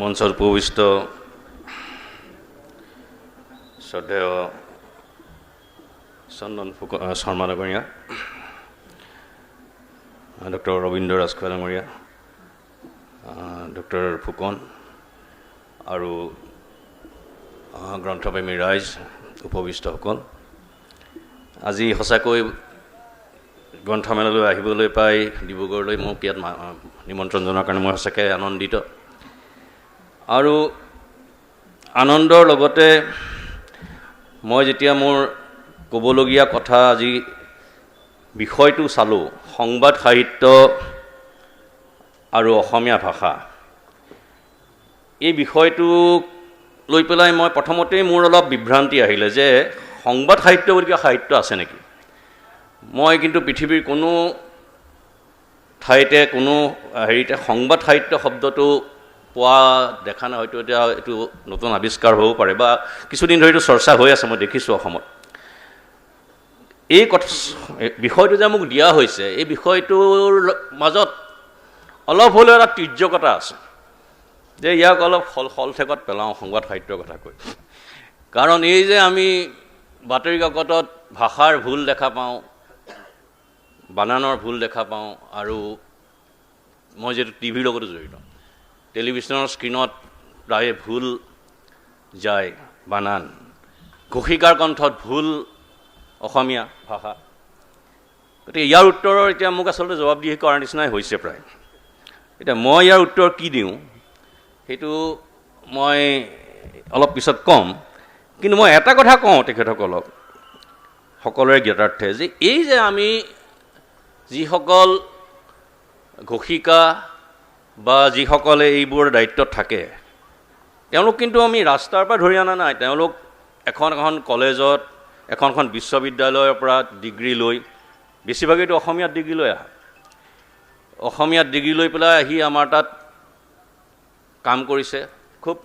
মঞ্চত উপবিষ্ট শ্ৰদ্ধেয় চন্দন শৰ্মা ডাঙৰীয়া, ডক্টৰ ৰবীন্দ্ৰ ৰাজখোৱা ডাঙৰীয়া, ডক্টৰ ফুকন আৰু গ্ৰন্থপ্ৰেমী ৰাইজ, উপবিষ্টসকল, আজি সঁচাকৈ গ্ৰন্থমেলালৈ আহিবলৈ পাই ডিব্ৰুগড়লৈ মোক ইয়াত নিমন্ত্ৰণ জনোৱাৰ কাৰণে মই সঁচাকৈ আনন্দিত। আৰু আনন্দৰ লগতে মই যেতিয়া মোৰ ক'বলগীয়া কথা আজি বিষয়টো চালোঁ, সংবাদ সাহিত্য আৰু অসমীয়া ভাষা, এই বিষয়টোক লৈ পেলাই মই প্ৰথমতেই মোৰ অলপ বিভ্ৰান্তি আহিলে যে সংবাদ সাহিত্য বুলি কিবা সাহিত্য আছে নেকি। মই কিন্তু পৃথিৱীৰ কোনো ঠাইতে কোনো হেৰিতে সংবাদ সাহিত্য শব্দটো পোৱা দেখা নাই। হয়তো এতিয়া এইটো নতুন আৱিষ্কাৰ হ'ব পাৰে বা কিছুদিন ধৰি এইটো চৰ্চা হৈ আছে, মই দেখিছোঁ অসমত। এই কথা বিষয়টো যে মোক দিয়া হৈছে, এই বিষয়টোৰ মাজত অলপ হ'লেও এটা তীৰ্যকতা আছে যে ইয়াক অলপ শলঠেকত পেলাওঁ সংবাদ সাহিত্যৰ কথা কৈ। কাৰণ এই যে আমি বাতৰি কাকতত ভাষাৰ ভুল দেখা পাওঁ, বানানৰ ভুল দেখা পাওঁ, আৰু মই যিহেতু টিভিৰ লগতো জড়িত, টেলিভিশ্যনৰ স্ক্ৰীণত প্ৰায়ে ভুল যায় বানান, ঘোষিকাৰ কণ্ঠত ভুল অসমীয়া ভাষা। গতিকে ইয়াৰ উত্তৰৰ এতিয়া মোক আচলতে জবাবদিহি কৰাৰ নিচিনাই হৈছে প্ৰায়। এতিয়া মই ইয়াৰ উত্তৰ কি দিওঁ সেইটো মই অলপ পিছত ক'ম, কিন্তু মই এটা কথা কওঁ তেখেতসকলক, সকলোৰে জ্ঞাতাৰ্থে, যে এই যে আমি যিসকল ঘোষিকা বা যিসকলে এইবোৰ দায়িত্বত থাকে, তেওঁলোক কিন্তু আমি ৰাস্তাৰ পৰা ধৰি অনা নাই। তেওঁলোক এখন এখন কলেজত, এখন এখন বিশ্ববিদ্যালয়ৰ পৰা ডিগ্ৰী লৈ, বেছিভাগেইতো অসমীয়াত ডিগ্ৰী লৈ আহা, অসমীয়াত ডিগ্ৰী লৈ পেলাই আহি আমাৰ তাত কাম কৰিছে। খুব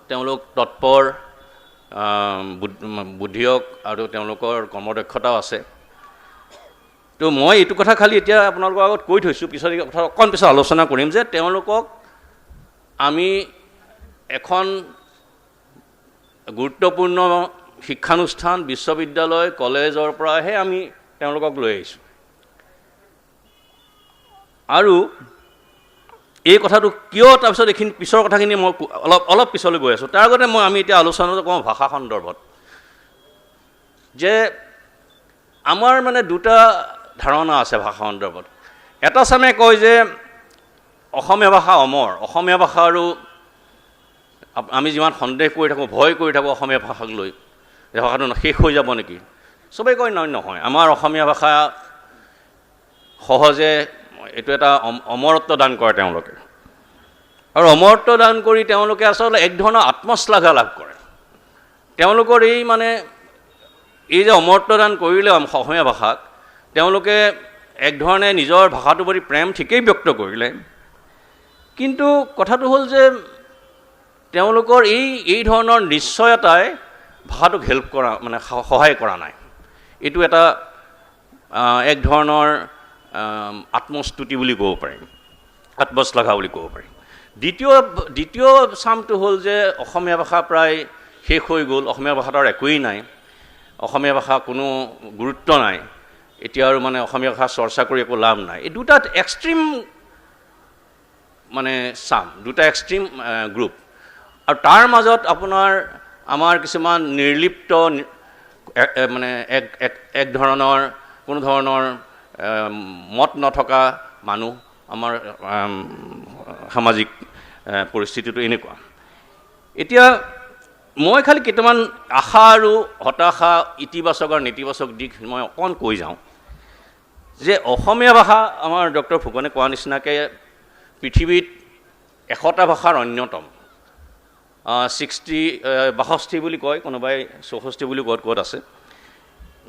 তেওঁলোক তৎপৰ, বুদ্ধিয়ক আৰু তেওঁলোকৰ কৰ্মদক্ষতাও আছে। তো মই এইটো কথা খালি এতিয়া আপোনালোকৰ আগত কৈ থৈছোঁ, পিছত এই কথা অকণ পিছত আলোচনা কৰিম, যে তেওঁলোকক আমি এখন গুৰুত্বপূৰ্ণ শিক্ষানুষ্ঠান, বিশ্ববিদ্যালয়, কলেজৰ পৰাহে আমি তেওঁলোকক লৈ আহিছোঁ। আৰু এই কথাটো কিয়, তাৰপিছত এইখিনি পিছৰ কথাখিনি মই অলপ পিছলৈ গৈ আছোঁ। তাৰ আগতে আমি এতিয়া আলোচনাটো কওঁ ভাষা সন্দৰ্ভত, যে আমাৰ মানে দুটা ধাৰণা আছে ভাষা সন্দৰ্ভত। এটা চামে কয় যে অসমীয়া ভাষা অমৰ, অসমীয়া ভাষা, আৰু আমি যিমান সন্দেহ কৰি থাকোঁ, ভয় কৰি থাকোঁ অসমীয়া ভাষাক লৈ, যে ভাষাটো শেষ হৈ যাব নেকি। চবেই কয় নহয়, আমাৰ অসমীয়া ভাষা সহজে এইটো এটা অমৰত্ব দান কৰে তেওঁলোকে, আৰু অমৰত্ব দান কৰি তেওঁলোকে আচলতে এক ধৰণৰ আত্মশ্লাঘা লাভ কৰে। তেওঁলোকৰ এই যে অমৰত্ব দান কৰিলে অসমীয়া ভাষাক, তেওঁলোকে এক ধৰণে নিজৰ ভাষাটোৰ প্ৰতি প্ৰেম ঠিকেই ব্যক্ত কৰিলে, কিন্তু কথাটো হ'ল যে তেওঁলোকৰ এই ধৰণৰ নিশ্চয়তাই ভাষাটোক হেল্প কৰা, সহায় কৰা নাই। এইটো এটা এক ধৰণৰ আত্মস্তুতি বুলি ক'ব পাৰিম, আত্মশ্লাঘা বুলি ক'ব পাৰিম। দ্বিতীয় চামটো হ'ল যে অসমীয়া ভাষা প্ৰায় শেষ হৈ গ'ল, অসমীয়া ভাষাটোৰ একোৱেই নাই, অসমীয়া ভাষা কোনো গুৰুত্ব নাই, এতিয়া আৰু অসমীয়া ভাষা চৰ্চা কৰি একো লাভ নাই। এই দুটা এক্সট্ৰিম চাম, দুটা এক্সট্ৰিম গ্ৰুপ। আৰু তাৰ মাজত আমাৰ কিছুমান নিৰ্লিপ্ত, এক ধৰণৰ কোনো ধৰণৰ মত নথকা মানুহ, আমাৰ সামাজিক পৰিস্থিতিটো এনেকুৱা। এতিয়া মই খালি কেইটামান আশা আৰু হতাশা, ইতিবাচক আৰু নেতিবাচক দিশ মই অকণ কৈ যাওঁ। যে অসমীয়া ভাষা, আমাৰ ডক্টৰ ফুকনে কোৱা নিচিনাকৈ পৃথিৱীত 100টা ভাষাৰ অন্যতম, 62 বুলি কয়, কোনোবাই 64 বুলি ক'ত আছে।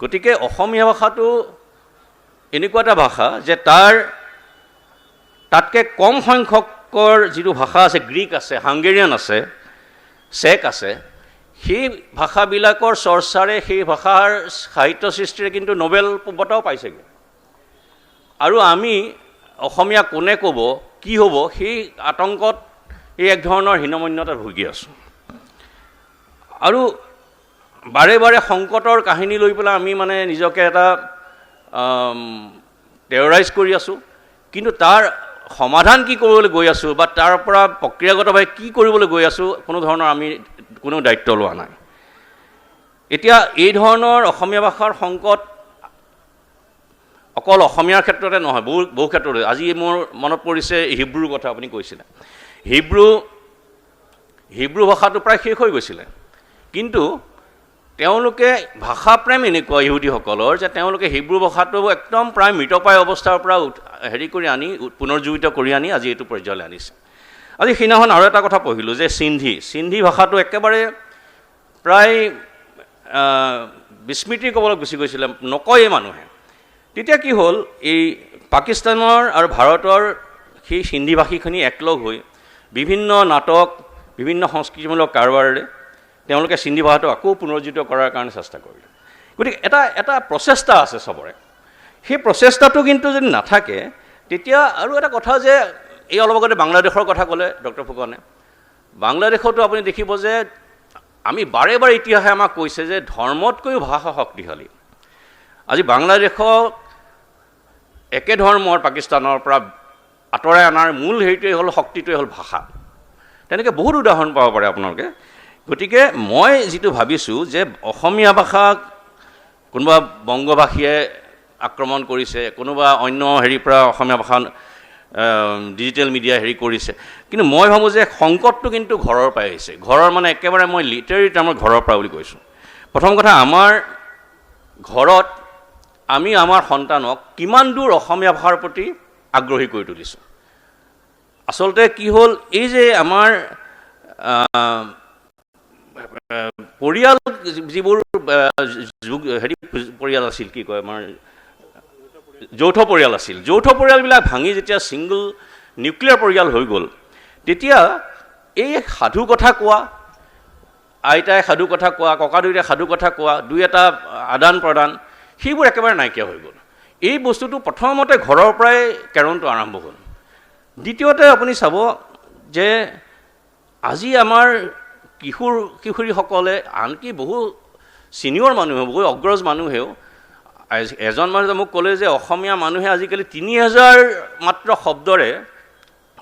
গতিকে অসমীয়া ভাষাটো এনেকুৱা এটা ভাষা যে তাতকৈ কম সংখ্যকৰ যিটো ভাষা আছে, গ্ৰীক আছে, হাংগেৰিয়ান আছে, চেক আছে, সেই ভাষাবিলাকৰ চৰ্চাৰে, সেই ভাষাৰ সাহিত্য সৃষ্টিৰে কিন্তু নোবেল বঁটাও পাইছেগৈ। আৰু আমি অসমীয়া কোনে ক'ব, কি হ'ব, সেই আতংকত এই এক ধৰণৰ হীনমন্যতাত ভুগি আছোঁ। আৰু বাৰে বাৰে সংকটৰ কাহিনী লৈ পেলাই আমি মানে নিজকে এটা টেৰৰাইজ কৰি আছোঁ, কিন্তু তাৰ সমাধান কি কৰিবলৈ গৈ আছোঁ বা তাৰ পৰা প্ৰক্ৰিয়াগতভাৱে কি কৰিবলৈ গৈ আছোঁ কোনো ধৰণৰ আমি কোনো দায়িত্ব লোৱা নাই। এতিয়া এই ধৰণৰ অসমীয়া ভাষাৰ সংকট অকল অসমীয়াৰ ক্ষেত্ৰতে নহয়, বহু ক্ষেত্ৰতে। আজি মোৰ মনত পৰিছে হিব্ৰুৰ কথা আপুনি কৈছিলে। হিব্ৰু ভাষাটো প্ৰায় শেষ হৈ গৈছিলে, কিন্তু তেওঁলোকে ভাষাপ্ৰেম এনেকুৱা ইহুদীসকলৰ যে তেওঁলোকে হিব্ৰু ভাষাটো একদম প্ৰায় মৃতপ্ৰায় অৱস্থাৰ পৰা হেৰি কৰি আনি পুনৰ্জীৱিত কৰি আনি আজি এইটো পৰ্যায়লৈ আনিছে। আজি সেইদিনাখন আৰু এটা কথা পঢ়িলোঁ যে সিন্ধি ভাষাটো একেবাৰে প্ৰায় বিস্মৃতিৰ কবলত গুচি গৈছিলে, নকয়ে মানুহে। তেতিয়া কি হ'ল, এই পাকিস্তানৰ আৰু ভাৰতৰ সেই সিন্ধি ভাষীখিনি একলগ হৈ বিভিন্ন নাটক, বিভিন্ন সংস্কৃতিমূলক কাৰবাৰেৰে তেওঁলোকে সিন্ধি ভাষাটো আকৌ পুনৰুজ্জীৱিত কৰাৰ কাৰণে চেষ্টা কৰিলে। গতিকে এটা প্ৰচেষ্টা আছে চবৰে। সেই প্ৰচেষ্টাটো কিন্তু যদি নাথাকে, তেতিয়া আৰু এটা কথা যে এই অলপ আগতে বাংলাদেশৰ কথা ক'লে ডক্টৰ ফুকনে। বাংলাদেশতো আপুনি দেখিব যে আমি বাৰে বাৰে ইতিহাসে আমাক কৈছে যে ধৰ্মতকৈও ভাষা শক্তিশালী। আজি বাংলাদেশক একে ধৰ্মৰ পাকিস্তানৰ পৰা আঁতৰাই অনাৰ মূল হেৰিটোৱে হ'ল, শক্তিটোৱে হ'ল ভাষা। তেনেকৈ বহুত উদাহৰণ পাব পাৰে আপোনালোকে। গতিকে মই যিটো ভাবিছোঁ যে অসমীয়া ভাষাক কোনোবা বংগভাষীয়ে আক্ৰমণ কৰিছে, কোনোবা অন্য হেৰিৰ পৰা অসমীয়া ভাষা ডিজিটেল মিডিয়া হেৰি কৰিছে, কিন্তু মই ভাবোঁ যে সংকটটো কিন্তু ঘৰৰ পৰাই আহিছে। ঘৰৰ মানে একেবাৰে মই লিটাৰেলি টাৰ্মত ঘৰৰ পৰা বুলি কৈছোঁ। প্ৰথম কথা, আমাৰ ঘৰত আমি আমাৰ সন্তানক কিমান দূৰ অসমীয়া ভাষাৰ প্ৰতি আগ্ৰহী কৰি তুলিছোঁ। আচলতে কি হ'ল, এই যে আমাৰ পৰিয়াল যিবোৰ হেৰি পৰিয়াল আছিল, কি কয় আমাৰ যৌথ পৰিয়াল আছিল, যৌথ পৰিয়ালবিলাক ভাঙি যেতিয়া ছিংগল নিউক্লিয়াৰ পৰিয়াল হৈ গ'ল, তেতিয়া এই সাধু কথা কোৱা, আইতাই সাধু কথা কোৱা, ককা দুইটাই সাধু কথা কোৱা, দুই এটা আদান প্ৰদান, সেইবোৰ একেবাৰে নাইকিয়া হৈ গ'ল। এই বস্তুটো প্ৰথমতে ঘৰৰ পৰাই কেৰণটো আৰম্ভ হ'ল। দ্বিতীয়তে আপুনি চাব যে আজি আমাৰ কিশোৰীসকলে, আনকি বহু ছিনিয়ৰ মানুহে, বহু অগ্ৰজ মানুহেও, এজন মানুহে মোক ক'লে যে অসমীয়া মানুহে আজিকালি 3000 মাত্ৰ শব্দৰে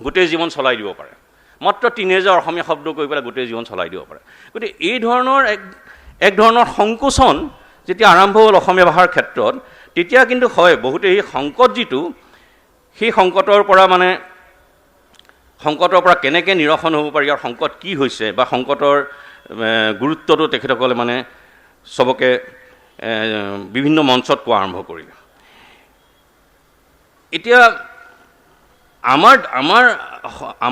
গোটেই জীৱন চলাই দিব পাৰে। মাত্ৰ 3000 অসমীয়া শব্দ কৈ পেলাই গোটেই জীৱন চলাই দিব পাৰে। গতিকে এই ধৰণৰ এক ধৰণৰ সংকোচন যেতিয়া আৰম্ভ হ'ল অসমীয়া ভাষাৰ ক্ষেত্ৰত, তেতিয়া কিন্তু হয় বহুতে এই সংকট যিটো, সেই সংকটৰ পৰা কেনেকৈ নিৰসন হ'ব পাৰি, আৰু সংকট কি হৈছে বা সংকটৰ গুৰুত্বটো তেখেতসকলে মানে চবকে বিভিন্ন মঞ্চত কোৱা আৰম্ভ কৰিলে। এতিয়া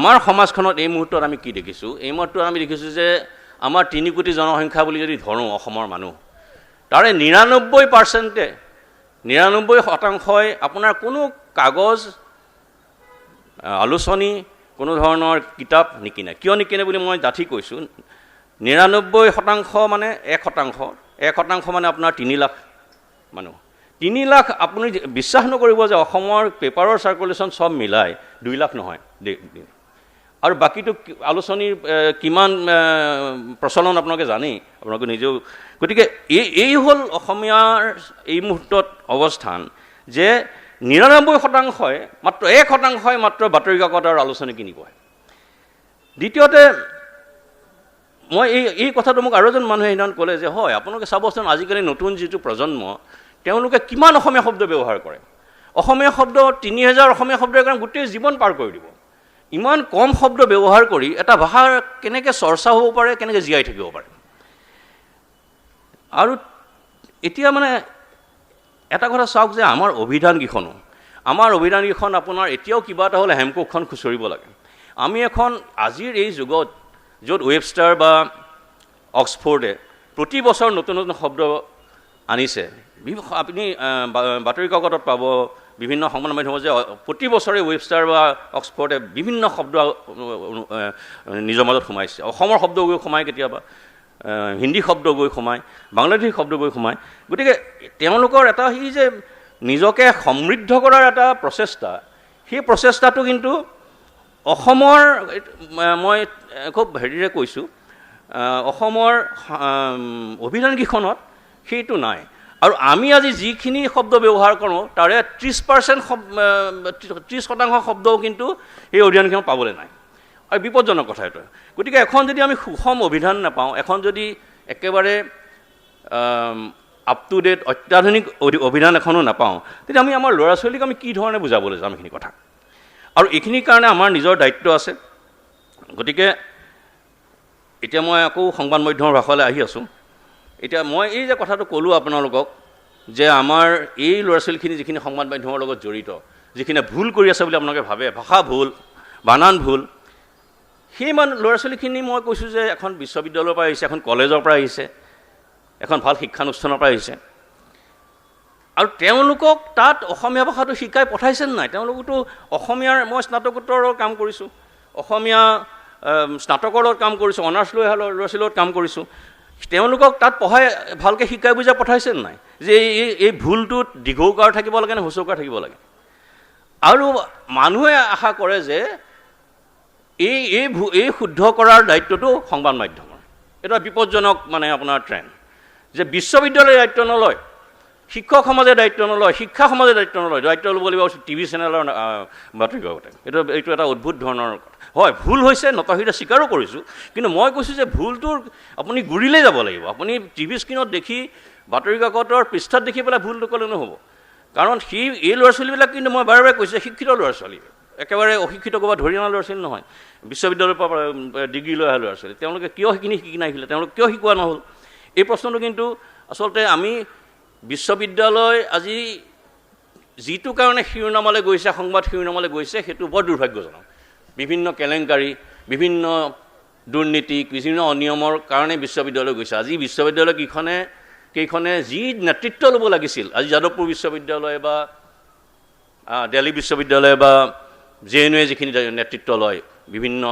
আমাৰ সমাজখনত এই মুহূৰ্তত আমি কি দেখিছোঁ? এই মুহূৰ্তত আমি দেখিছোঁ যে আমাৰ 3 কোটি জনসংখ্যা বুলি যদি ধৰোঁ অসমৰ মানুহ, তাৰে 99% আপোনাৰ কোনো কাগজ, আলোচনী, কোনো ধৰণৰ কিতাপ নিকিনে। কিয় নিকিনে বুলি মই ডাঠি কৈছোঁ। 99% মানে 1% মানে আপোনাৰ 3 লাখ মানুহ। 3 লাখ, আপুনি বিশ্বাস নকৰিব যে অসমৰ পেপাৰৰ চাৰ্কুলেশ্যন চব মিলাই 2 লাখ নহয়। আৰু বাকীটো আলোচনীৰ কিমান প্ৰচলন আপোনালোকে জানেই, আপোনালোকে নিজেও। গতিকে এই হ'ল অসমীয়াৰ এই মুহূৰ্তত অৱস্থান, যে 99%, মাত্ৰ 1% মাত্ৰ বাতৰি কাকত আৰু আলোচনী কিনিব। দ্বিতীয়তে, মই এই কথাটো মোক আৰু এজন মানুহে সেইদিনা ক'লে যে হয়, আপোনালোকে চাবচোন আজিকালি নতুন যিটো প্ৰজন্ম, তেওঁলোকে কিমান অসমীয়া শব্দ ব্যৱহাৰ কৰে। অসমীয়া শব্দ 3000 অসমীয়া শব্দৰ কাৰণে গোটেই জীৱন পাৰ কৰি দিব। ইমান কম শব্দ ব্যৱহাৰ কৰি এটা ভাষা কেনেকৈ চৰ্চা হ'ব পাৰে, কেনেকৈ জীয়াই থাকিব পাৰে। আৰু এতিয়া মানে এটা কথা চাওক যে আমাৰ অভিধানকেইখন আপোনাৰ এতিয়াও কিবা এটা হ'লে হেমকোষখন খুচৰিব লাগে। আমি এখন আজিৰ এই যুগত য'ত ৱেবষ্টাৰ বা অক্সফৰ্ডে প্ৰতি বছৰ নতুন নতুন শব্দ আনিছে, আপুনি বাতৰি কাকতত পাব, বিভিন্ন সংবাদ মাধ্যমত যে প্ৰতি বছৰে ৱেবষ্টাৰ বা অক্সফৰ্ডে বিভিন্ন শব্দ নিজৰ মাজত সোমাইছে। অসমৰ শব্দ গৈ সোমায়, কেতিয়াবা হিন্দী শব্দ গৈ সোমায়, বাংলাদেশী শব্দ গৈ সোমায়। গতিকে তেওঁলোকৰ এটা সেই যে নিজকে সমৃদ্ধ কৰাৰ এটা প্ৰচেষ্টা, সেই প্ৰচেষ্টাটো কিন্তু অসমৰ মই খুব হেৰিৰে কৈছোঁ অসমৰ অভিধানকেইখনত সেইটো নাই আৰু আমি আজি যিখিনি শব্দ ব্যৱহাৰ কৰোঁ তাৰে 30% 30% শব্দও কিন্তু এই অভিধানকেইখন পাবলৈ নাই আৰু বিপদজনক কথা এইটো গতিকে এখন যদি আমি সুষম অভিধান নাপাওঁ এখন যদি একেবাৰে আপ টু ডেট অত্যাধুনিক অভিধান এখনো নাপাওঁ তেতিয়া আমি আমাৰ ল'ৰা ছোৱালীক আমি কি ধৰণে বুজাবলৈ যাম এইখিনি কথা আৰু এইখিনিৰ কাৰণে আমাৰ নিজৰ দায়িত্ব আছে গতিকে এতিয়া মই আকৌ সংবাদ মাধ্যমৰ ভাষালৈ আহি আছোঁ এতিয়া মই এই যে কথাটো ক'লোঁ আপোনালোকক যে আমাৰ এই ল'ৰা ছোৱালীখিনি যিখিনি সংবাদ মাধ্যমৰ লগত জড়িত যিখিনি ভুল কৰি আছে বুলি আপোনালোকে ভাবে ভাষা ভুল বানান ভুল সেই ল'ৰা ছোৱালীখিনি মই কৈছোঁ যে এখন বিশ্ববিদ্যালয়ৰ পৰা আহিছে এখন কলেজৰ পৰা আহিছে এখন ভাল শিক্ষানুষ্ঠানৰ পৰা আহিছে আৰু তেওঁলোকক তাত অসমীয়া ভাষাটো শিকাই পঠাইছে নাই তেওঁলোকতো অসমীয়াৰ মই স্নাতকোত্তৰৰ কাম কৰিছোঁ অসমীয়া স্নাতকৰ লগত কাম কৰিছোঁ অনাৰ্ছ লৈ অহা ল'ৰা ছোৱালীৰ লগত কাম কৰিছোঁ তেওঁলোকক তাত পঢ়াই ভালকৈ শিকাই বুজাই পঠাইছে নাই যে এই ভুলটোত দীঘৌকাৰ থাকিব লাগে নে হুঁচৌকাৰ থাকিব লাগে আৰু মানুহে আশা কৰে যে এই শুদ্ধ কৰাৰ দায়িত্বটো সংবাদ মাধ্যমৰ এটা বিপদজনক মানে আপোনাৰ ট্ৰেণ্ড যে বিশ্ববিদ্যালয়ে দায়িত্ব নলয় শিক্ষক সমাজে দায়িত্ব নলয় শিক্ষা সমাজে দায়িত্ব নলয় দায়িত্ব ল'ব লাগিব টিভি চেনেলৰ বাতৰি কাকতে এইটো এটা অদ্ভুত ধৰণৰ কথা হয় ভুল হৈছে নতহিতে স্বীকাৰো কৰিছোঁ কিন্তু মই কৈছোঁ যে ভুলটোৰ আপুনি গুৰিলৈ যাব লাগিব আপুনি টিভি স্ক্ৰীণত দেখি বাতৰি কাকতৰ পৃষ্ঠাত দেখি পেলাই ভুলটো ক'লে নহ'ব কাৰণ এই ল'ৰা ছোৱালীবিলাক কিন্তু মই বাৰে বাৰে কৈছোঁ শিক্ষিত ল'ৰা ছোৱালী একেবাৰে অশিক্ষিত ক'ৰবাত ধৰি অনা ল'ৰা ছোৱালী নহয় বিশ্ববিদ্যালয়ৰ পৰা ডিগ্ৰী লৈ অহা ল'ৰা ছোৱালী তেওঁলোকে কিয় সেইখিনি শিকি নাহিলে তেওঁলোকে কিয় শিকোৱা নহ'ল এই প্ৰশ্নটো কিন্তু আচলতে আমি বিশ্ববিদ্যালয় আজি যিটো কাৰণে শিৰোনামালৈ গৈছে সংবাদ শিৰোনামালৈ গৈছে সেইটো বৰ দুৰ্ভাগ্যজনক বিভিন্ন কেলেংকাৰী বিভিন্ন দুৰ্নীতি বিভিন্ন অনিয়মৰ কাৰণে বিশ্ববিদ্যালয় গৈছে আজি বিশ্ববিদ্যালয় কেইখনে যি নেতৃত্ব ল'ব লাগিছিল আজি যাদৱপুৰ বিশ্ববিদ্যালয় বা দিল্লী বিশ্ববিদ্যালয় বা JNU যিখিনি নেতৃত্ব লয় বিভিন্ন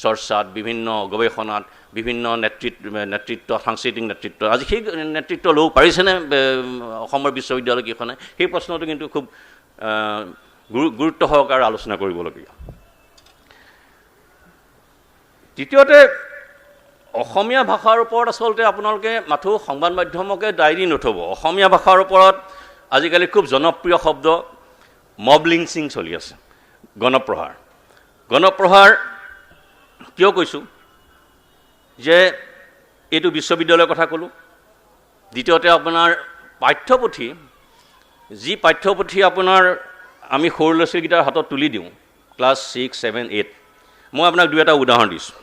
চৰ্চাত বিভিন্ন গৱেষণাত বিভিন্ন নেতৃত্ব সাংস্কৃতিক নেতৃত্ব আজি সেই নেতৃত্ব ল'ব পাৰিছেনে অসমৰ বিশ্ববিদ্যালয়কেইখনে সেই প্ৰশ্নটো কিন্তু খুব গুৰুত্ব সহকাৰে আলোচনা কৰিবলগীয়া দ্বিতীয়তে অসমীয়া ভাষাৰ ওপৰত আচলতে আপোনালোকে মাথো সংবাদ মাধ্যমকে দায়ী দি নথ'ব অসমীয়া ভাষাৰ ওপৰত আজিকালি খুব জনপ্ৰিয় শব্দ মব লিঞ্চিং চলি আছে গণপ্ৰহাৰ কিয় কৈছোঁ যে এইটো বিশ্ববিদ্যালয়ৰ কথা ক'লোঁ দ্বিতীয়তে আপোনাৰ পাঠ্যপুথি যি পাঠ্যপুথি আপোনাৰ আমি সৰু ল'ৰা ছোৱালীকেইটাৰ হাতত তুলি দিওঁ ক্লাছ 6, 7, 8 মই আপোনাক দুই এটা উদাহৰণ দিছোঁ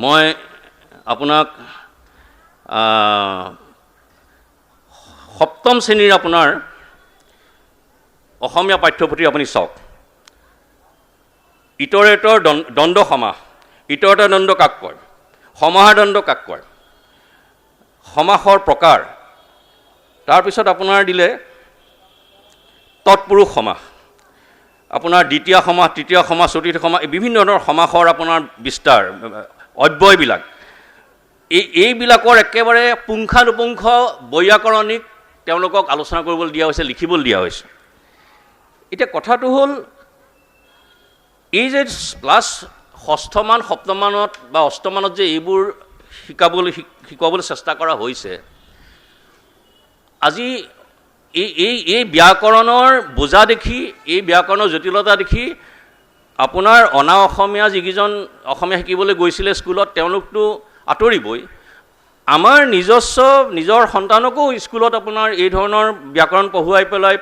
মই আপোনাক সপ্তম শ্ৰেণীৰ আপোনাৰ অসমীয়া পাঠ্যপুথি আপুনি চাওক ইতৰেতৰ দ্বন্দ্ব সমাস ইতৰেতৰ দ্বন্দ্ব কাক কয় সমাহাৰ দ্বন্দ্ব কাক কয় সমাসৰ প্ৰকাৰ তাৰপিছত আপোনাৰ দিলে তৎপুৰুষ সমাস আপোনাৰ দ্বিতীয় সমাস তৃতীয় সমাস চতুৰ্থ সমাস বিভিন্ন ধৰণৰ সমাসৰ আপোনাৰ বিস্তাৰ অব্যয়বিলাক এইবিলাকৰ একেবাৰে পুংখানুপুংখ বৈয়াকৰণিক তেওঁলোকক আলোচনা কৰিবলৈ দিয়া হৈছে লিখিবলৈ দিয়া হৈছে এতিয়া কথাটো হ'ল এই যে ক্লাছ ষষ্ঠমান সপ্তমমানত বা অষ্টমমানত যে এইবোৰ শিকাবলৈ চেষ্টা কৰা হৈছে আজি এই ব্যাকৰণৰ বোজা দেখি এই ব্যাকৰণৰ জটিলতা দেখি আপোনাৰ অনা অসমীয়া যিকেইজন অসমীয়া শিকিবলৈ গৈছিলে স্কুলত তেওঁলোকতো আঁতৰিবই আমাৰ নিজৰ সন্তানকো স্কুলত আপোনাৰ এই ধৰণৰ ব্যাকৰণ পঢ়ুৱাই পেলাই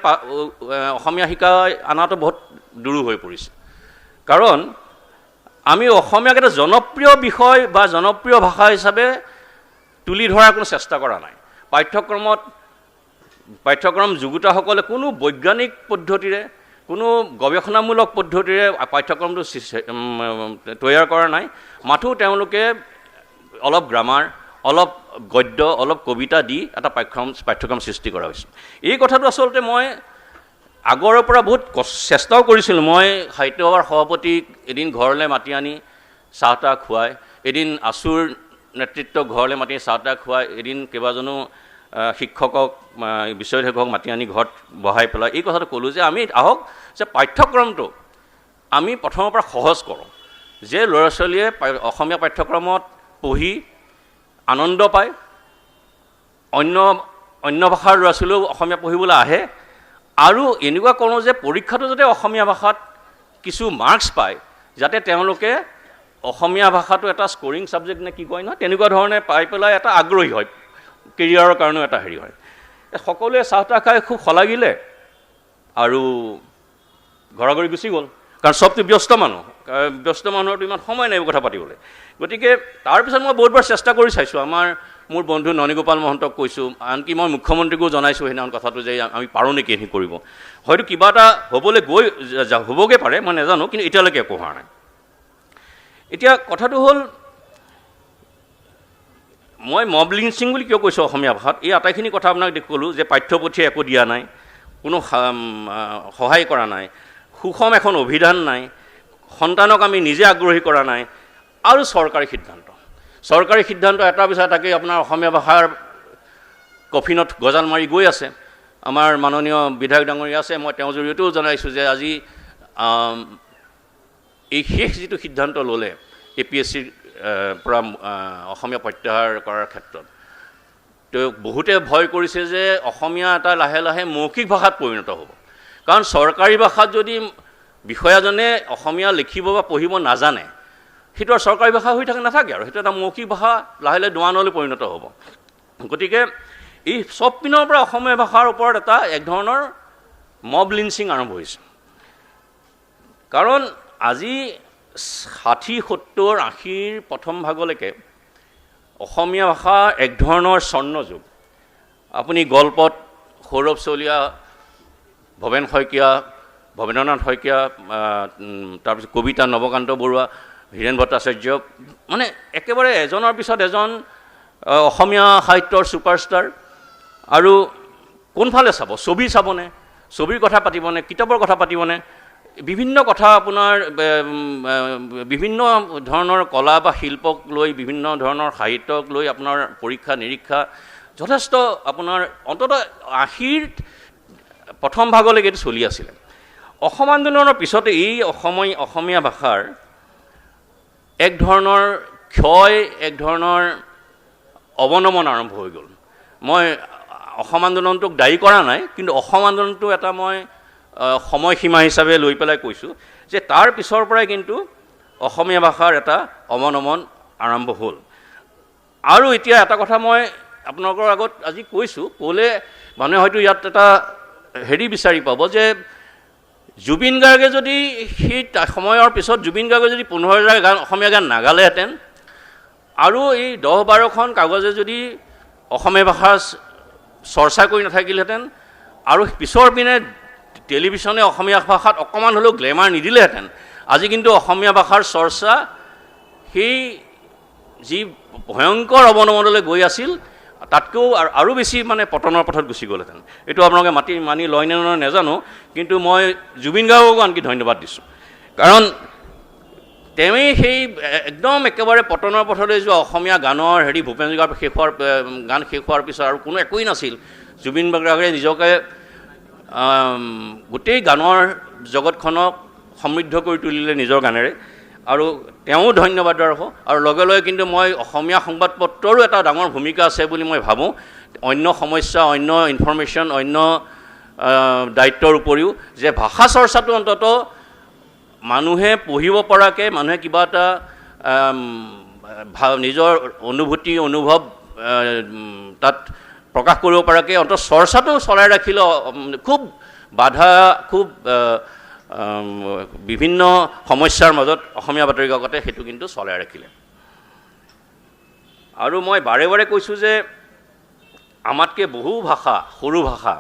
অসমীয়া শিকাই অনাটো বহুত দূৰ হৈ পৰিছে কাৰণ আমি অসমীয়াক এটা জনপ্ৰিয় বিষয় বা জনপ্ৰিয় ভাষা হিচাপে তুলি ধৰাৰ কোনো চেষ্টা কৰা নাই পাঠ্যক্ৰম যোগোতাসকলে কোনো বৈজ্ঞানিক পদ্ধতিৰে কোনো গৱেষণামূলক পদ্ধতিৰে পাঠ্যক্ৰমটো তৈয়াৰ কৰা নাই মাথো তেওঁলোকে অলপ গ্ৰামাৰ অলপ গদ্য অলপ কবিতা দি এটা পাঠ্যক্ৰম সৃষ্টি কৰা হৈছে এই কথাটো আচলতে মই আগৰৰ পৰা বহুত চেষ্টাও কৰিছিলোঁ মই সাহিত্য সভাৰ সভাপতিক এদিন ঘৰলৈ মাতি আনি চাহ তাহ খুৱাই এদিন আছুৰ নেতৃত্বক ঘৰলৈ মাতি চাহ তাহ খুৱাই এদিন কেইবাজনো শিক্ষকক বিশ্ববিদ্যালয়ক মাতি আনি ঘৰত বহাই পেলাই এই কথাটো ক'লোঁ যে আমি আহক যে পাঠ্যক্ৰমটো আমি প্ৰথমৰ পৰা সহজ কৰোঁ যে ল'ৰা ছোৱালীয়ে অসমীয়া পাঠ্যক্ৰমত পঢ়ি আনন্দ পায়, অন্য ভাষাৰ ল'ৰা ছোৱালীয়েও অসমীয়া পঢ়িবলৈ আহে, আৰু এনেকুৱা কৰোঁ যে পৰীক্ষাটো যাতে অসমীয়া ভাষাত কিছু মাৰ্কছ পায়, যাতে তেওঁলোকে অসমীয়া ভাষাটো এটা স্ক'ৰিং ছাবজেক্ট নে কি কয় নহয়, তেনেকুৱা ধৰণে পাই পেলাই এটা আগ্ৰহী হয়, কেৰিয়াৰৰ কাৰণেও এটা হেৰি হয়। সকলোৱে চাহ তাহ খাই খুব শলাগিলে আৰু ঘৰা ঘৰি গুচি গ'ল, কাৰণ চবটো ব্যস্ত মানুহৰতো ইমান সময় নাই কথা পাতিবলৈ। গতিকে তাৰপিছত মই বহুতবাৰ চেষ্টা কৰি চাইছোঁ, মোৰ বন্ধু ননীগোপাল মহন্তক কৈছোঁ, আনকি মই মুখ্যমন্ত্ৰীকো জনাইছোঁ সেইদিনাখন কথাটো যে আমি পাৰোঁ নেকি এইখিনি কৰিব। হয়তো কিবা এটা হ'বগৈ পাৰে, মই নাজানো, কিন্তু এতিয়ালৈকে একো হোৱা নাই। এতিয়া কথাটো হ'ল, মই মব লিঞ্চিং বুলি কিয় কৈছোঁ অসমীয়া ভাষাত, এই আটাইখিনি কথা আপোনাক ক'লোঁ যে পাঠ্যপুথিয়ে একো দিয়া নাই, কোনো সহায় কৰা নাই, সুষম এখন অভিধান নাই, সন্তানক আমি নিজে আগ্ৰহী কৰা নাই, আৰু চৰকাৰী সিদ্ধান্ত এটাৰ পিছত তাকেই আপোনাৰ অসমীয়া ভাষাৰ কফিনত গজাল মাৰি গৈ আছে। আমাৰ মাননীয় বিধায়ক ডাঙৰীয়া আছে, মই তেওঁৰ জৰিয়তেও জনাইছোঁ যে আজি এই শেষ যিটো সিদ্ধান্ত ল'লে APSCৰ পৰা অসমীয়া প্ৰত্যাহাৰ কৰাৰ ক্ষেত্ৰত, তেওঁ বহুতে ভয় কৰিছে যে অসমীয়া এটা লাহে লাহে মৌখিক ভাষাত পৰিণত হ'ব। কাৰণ চৰকাৰী ভাষাত যদি বিষয়াজনে অসমীয়া লিখিব বা পঢ়িব নাজানে, সেইটো আৰু চৰকাৰী ভাষা হৈ নাথাকে, আৰু সেইটো এটা মৌখিক ভাষা লাহে লাহে দোৱানলৈ পৰিণত হ'ব। গতিকে এই চব পিনৰ পৰা অসমীয়া ভাষাৰ ওপৰত এক ধৰণৰ মব লিঞ্চিং আৰম্ভ হৈছে। কাৰণ আজি 60, 70, 80ৰ প্ৰথম ভাগলৈকে অসমীয়া ভাষা এক ধৰণৰ স্বৰ্ণযুগ। আপুনি গল্পত সৌৰভ চলিহা, ভৱেন শইকীয়া, ভৱেন্দ্ৰনাথ শইকীয়া, তাৰপিছত কবিতা নৱকান্ত বৰুৱা, হীৰেণ ভট্টাচাৰ্য, মানে একেবাৰে এজনৰ পিছত এজন অসমীয়া সাহিত্যৰ ছুপাৰষ্টাৰ। আৰু কোনফালে চাব, ছবি চাবনে, ছবিৰ কথা পাতিবনে, কিতাপৰ কথা পাতিবনে, বিভিন্ন কথা আপোনাৰ বিভিন্ন ধৰণৰ কলা বা শিল্পক লৈ, বিভিন্ন ধৰণৰ সাহিত্যক লৈ আপোনাৰ পৰীক্ষা নিৰীক্ষা যথেষ্ট আপোনাৰ অন্ততঃ 80ৰ প্ৰথম ভাগলৈকে এইটো চলি আছিলে। অসম আন্দোলনৰ পিছতে এই অসমীয়া ভাষাৰ এক ধৰণৰ ক্ষয়, এক ধৰণৰ অৱনমন আৰম্ভ হৈ গ'ল। মই অসম আন্দোলনটোক দায়ী কৰা নাই, কিন্তু অসম আন্দোলনটো এটা মই সময়সীমা হিচাপে লৈ পেলাই কৈছোঁ যে তাৰ পিছৰ পৰাই কিন্তু অসমীয়া ভাষাৰ এটা অৱনমন আৰম্ভ হ'ল। আৰু এতিয়া এটা কথা মই আপোনালোকৰ আগত আজি কৈছোঁ, ক'লে মানুহে হয়তো ইয়াত এটা হেৰি বিচাৰি পাব যে জুবিন গাৰ্গে যদি সেই সময়ৰ পিছত জুবিন গাৰ্গে যদি 15,000 অসমীয়া গান নাগালেহেঁতেন, আৰু এই 10-12খন কাগজে যদি অসমীয়া ভাষা চৰ্চা কৰি নাথাকিলেহেঁতেন, আৰু পিছৰ পিনে টেলিভিশ্যনে অসমীয়া ভাষাত অকণমান হ'লেও গ্লেমাৰ নিদিলেহেঁতেন, আজি কিন্তু অসমীয়া ভাষাৰ চৰ্চা সেই যি ভয়ংকৰ অৱনমনলৈ গৈ আছিল, তাতকৈও আৰু বেছি মানে পতনৰ পথত গুচি গ'লহেঁতেন। এইটো আপোনালোকে মানি লয় নে নলয় নাজানো, কিন্তু মই জুবিন গাৰ্গকো আনকি ধন্যবাদ দিছোঁ। কাৰণ তেওঁৱেই সেই একদম একেবাৰে পতনৰ পথলৈ যোৱা অসমীয়া গানৰ ভূপেন হাজৰিকাৰ গান শেষ হোৱাৰ পিছত আৰু কোনো একোৱেই নাছিল। জুবিন গাৰ্গে নিজকে গোটেই গানৰ জগতখনক সমৃদ্ধ কৰি তুলিলে নিজৰ গানেৰে, আৰু তেওঁ ধন্যবাদৰ হ'ব। আৰু লগে লগে কিন্তু মই অসমীয়া সংবাদপত্ৰৰো এটা ডাঙৰ ভূমিকা আছে বুলি মই ভাবোঁ। অন্য সমস্যা, অন্য ইনফৰমেশ্যন, অন্য দায়িত্বৰ উপৰিও যে ভাষা চৰ্চাটো অন্ততঃ মানুহে পঢ়িব পৰাকৈ, মানুহে কিবা এটা নিজৰ অনুভূতি অনুভৱ তাত প্ৰকাশ কৰিব পৰাকৈ অন্ততঃ চৰ্চাটো চলাই ৰাখিলে খুব বিভিন্ন সমস্যাৰ মাজত অসমীয়া বাতৰি কাকতে সেইটো কিন্তু চলাই ৰাখিলে। আৰু মই বাৰে বাৰে কৈছোঁ যে আমাতকৈ বহু ভাষা, সৰু ভাষা,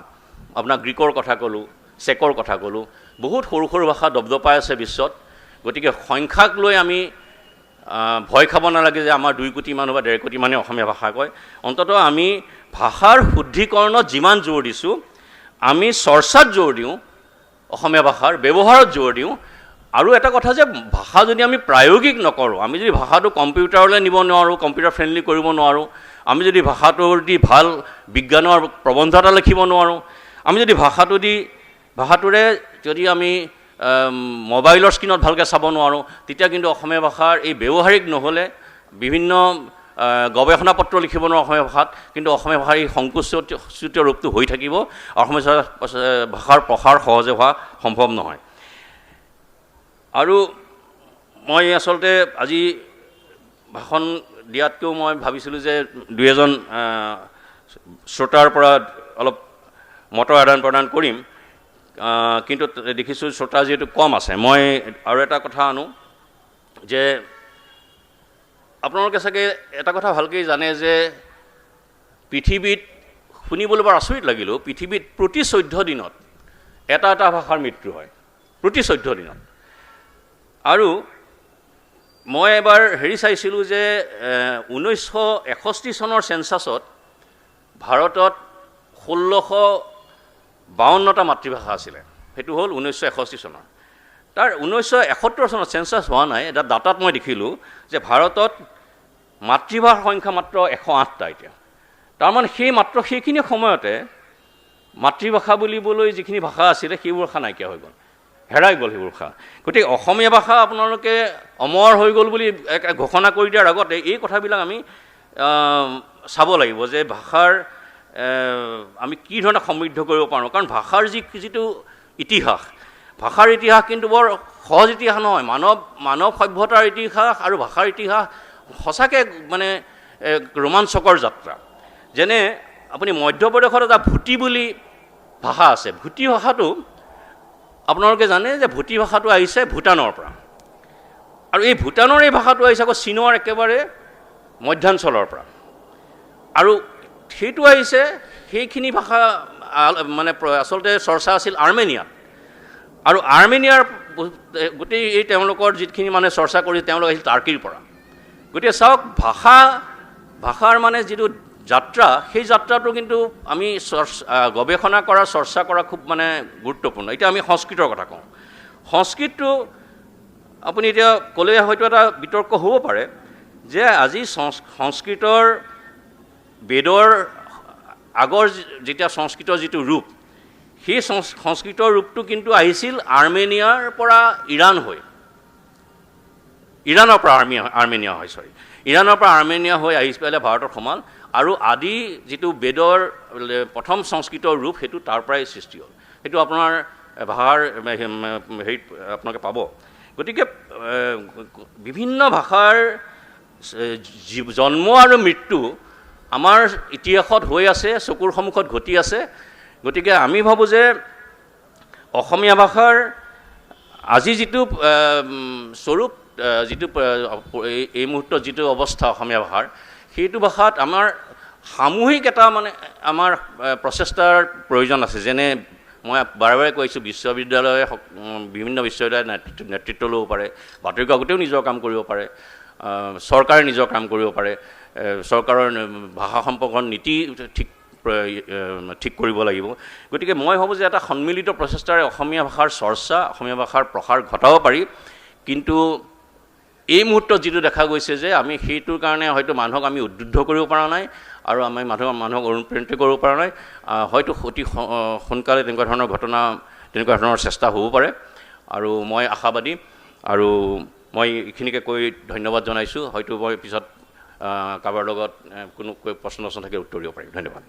আপোনাক গ্ৰীকৰ কথা ক'লোঁ, চেকৰ কথা ক'লোঁ, বহুত সৰু সৰু ভাষা দপদপাই আছে বিশ্বত। গতিকে সংখ্যাক লৈ আমি ভয় খাব নালাগে যে আমাৰ 2 কোটি মানুহ বা 1.5 কোটি মানুহে অসমীয়া ভাষা কয়। অন্ততঃ আমি ভাষাৰ শুদ্ধিকৰণত যিমান জোৰ দিছোঁ, আমি চৰ্চাত জোৰ দিওঁ, অসমীয়া ভাষাৰ ব্যৱহাৰত জোৰ দিওঁ। আৰু এটা কথা যে ভাষা যদি আমি প্ৰায়োগিক নকৰোঁ, আমি যদি ভাষাটো কম্পিউটাৰলৈ নিব নোৱাৰোঁ, কম্পিউটাৰ ফ্ৰেণ্ডলি কৰিব নোৱাৰোঁ, আমি যদি ভাষাটো দি ভাল বিজ্ঞানৰ প্ৰবন্ধ এটা লিখিব নোৱাৰোঁ, আমি যদি ভাষাটোৰে যদি আমি মোবাইলৰ স্ক্ৰীণত ভালকৈ চাব নোৱাৰোঁ, তেতিয়া কিন্তু অসমীয়া ভাষাৰ এই ব্যৱহাৰিক নহ'লে বিভিন্ন গৱেষণা পত্ৰ লিখিব নোৱাৰোঁ অসমীয়া ভাষাত, কিন্তু অসমীয়া ভাষাৰ এই সংকুচিত ৰূপটো হৈ থাকিব, অসমীয়া ভাষাৰ প্ৰসাৰ সহজে হোৱা সম্ভৱ নহয়। আৰু মই আচলতে আজি ভাষণ দিয়াতকৈও মই ভাবিছিলোঁ যে দুই এজন শ্ৰোতাৰ পৰা অলপ মতৰ আদান প্ৰদান কৰিম, কিন্তু দেখিছোঁ শ্ৰোতা যিহেতু কম আছে। মই আৰু এটা কথা আনো যে আপোনালোকে চাগে এটা কথা ভালকৈ জানে যে পৃথিৱীত শুনিবলৈ বৰ আচৰিত লাগিলেও পৃথিৱীত প্ৰতি 14 দিনত এটা ভাষাৰ মৃত্যু হয়, প্ৰতি 14 দিনত। আৰু মই এবাৰ চাইছিলোঁ যে 1961 চনৰ চেঞ্চাছত ভাৰতত 1652টা মাতৃভাষা আছিলে, সেইটো হ'ল 1961 চনৰ। তাৰ 1971 চনত চেঞ্চাছ হোৱা নাই, এটা ডাটাত মই দেখিলোঁ যে ভাৰতত মাতৃভাষাৰ সংখ্যা মাত্ৰ 108টা এতিয়া। তাৰমানে সেইখিনি সময়তে মাতৃভাষা বুলিবলৈ যিখিনি ভাষা আছিলে সেইবোৰ ভাষা নাইকিয়া হৈ গ'ল, হেৰাই গ'ল সেইবোৰ ভাষা। গতিকে অসমীয়া ভাষা আপোনালোকে অমৰ হৈ গ'ল বুলি ঘোষণা কৰি দিয়াৰ আগতে এই কথাবিলাক আমি চাব লাগিব যে ভাষাৰ আমি কি ধৰণে সমৃদ্ধ কৰিব পাৰোঁ। কাৰণ ভাষাৰ যিটো ইতিহাস, ভাষাৰ ইতিহাস কিন্তু বৰ সহজ ইতিহাস নহয়। মানৱ সভ্যতাৰ ইতিহাস আৰু ভাষাৰ ইতিহাস সঁচাকৈ মানে ৰোমাঞ্চকৰ যাত্ৰা। যেনে আপুনি মধ্যপ্ৰদেশত এটা ভুটি বুলি ভাষা আছে। ভুটি ভাষাটো আপোনালোকে জানে যে ভুটি ভাষাটো আহিছে ভূটানৰ পৰা, আৰু এই ভূটানৰ এই ভাষাটো আহিছে আকৌ চীনৰ একেবাৰে মধ্যাঞ্চলৰ পৰা, আৰু সেইটো আহিছে সেইখিনি ভাষা মানে আচলতে চৰ্চা আছিল আৰ্মেনিয়াত, আৰু আৰ্মেনিয়াৰ গোটেই এই তেওঁলোকৰ যিখিনি মানে চৰ্চা কৰি তেওঁলোক আহিছিল টাৰ্কিৰ পৰা। গতিকে চাওক ভাষাৰ মানে যিটো যাত্ৰা, সেই যাত্ৰাটো কিন্তু আমি গৱেষণা কৰা চৰ্চা কৰা খুব মানে গুৰুত্বপূৰ্ণ। এতিয়া আমি সংস্কৃতৰ কথা কওঁ। সংস্কৃতটো আপুনি এতিয়া ক'লে হয়তো এটা বিতৰ্ক হ'ব পাৰে যে আজি সংস্কৃতৰ বেদৰ আগৰ যেতিয়া সংস্কৃতৰ যিটো ৰূপ, সেই সংস্কৃতৰ ৰূপটো কিন্তু আহিছিল আৰ্মেনিয়াৰ পৰা ইৰাণ হৈ, ইৰাণৰ পৰা আৰ্মেনিয়া হৈ আহি পেলাই ভাৰতত সোমাল, আৰু আদি যিটো বেদৰ প্ৰথম সংস্কৃতৰ ৰূপ সেইটো তাৰ পৰাই সৃষ্টি হ'ল। সেইটো আপোনাৰ ভাষাৰ হেৰিত আপোনালোকে পাব। গতিকে বিভিন্ন ভাষাৰ জন্ম আৰু মৃত্যু আমাৰ ইতিহাসত হৈ আছে, চকুৰ সন্মুখত ঘটি আছে। গতিকে আমি ভাবোঁ যে অসমীয়া ভাষাৰ আজি যিটো স্বৰূপ, যিটো এই মুহূৰ্তত যিটো অৱস্থা অসমীয়া ভাষাৰ, সেইটো ভাষাত আমাৰ সামূহিক এটা মানে আমাৰ প্ৰচেষ্টাৰ প্ৰয়োজন আছে। যেনে মই বাৰে বাৰে কৈছোঁ, বিশ্ববিদ্যালয়ে বিভিন্ন বিশ্ববিদ্যালয়ে নেতৃত্ব ল'ব পাৰে, বাতৰি কাকতেও নিজৰ কাম কৰিব পাৰে, চৰকাৰে নিজৰ কাম কৰিব পাৰে, চৰকাৰৰ ভাষা সম্পৰ্কত নীতি ঠিক কৰিব লাগিব। গতিকে মই ভাবোঁ যে এটা সন্মিলিত প্ৰচেষ্টাৰে অসমীয়া ভাষাৰ চৰ্চা, অসমীয়া ভাষাৰ প্ৰসাৰ ঘটাব পাৰি। কিন্তু এই মুহূৰ্তত যিটো দেখা গৈছে যে আমি সেইটোৰ কাৰণে হয়তো মানুহক আমি উদ্বুদ্ধ কৰিব পৰা নাই, আৰু আমি মানুহক অনুপ্ৰাণিত কৰিব পৰা নাই। হয়তো অতি সোনকালে তেনেকুৱা ধৰণৰ চেষ্টা হ'ব পাৰে, আৰু মই আশাবাদী। আৰু মই এইখিনিকে কৈ ধন্যবাদ জনাইছোঁ। হয়তো মই পিছত কাৰোবাৰ লগত কোনো প্ৰশ্ন থাকে উত্তৰ দিব পাৰিম। ধন্যবাদ।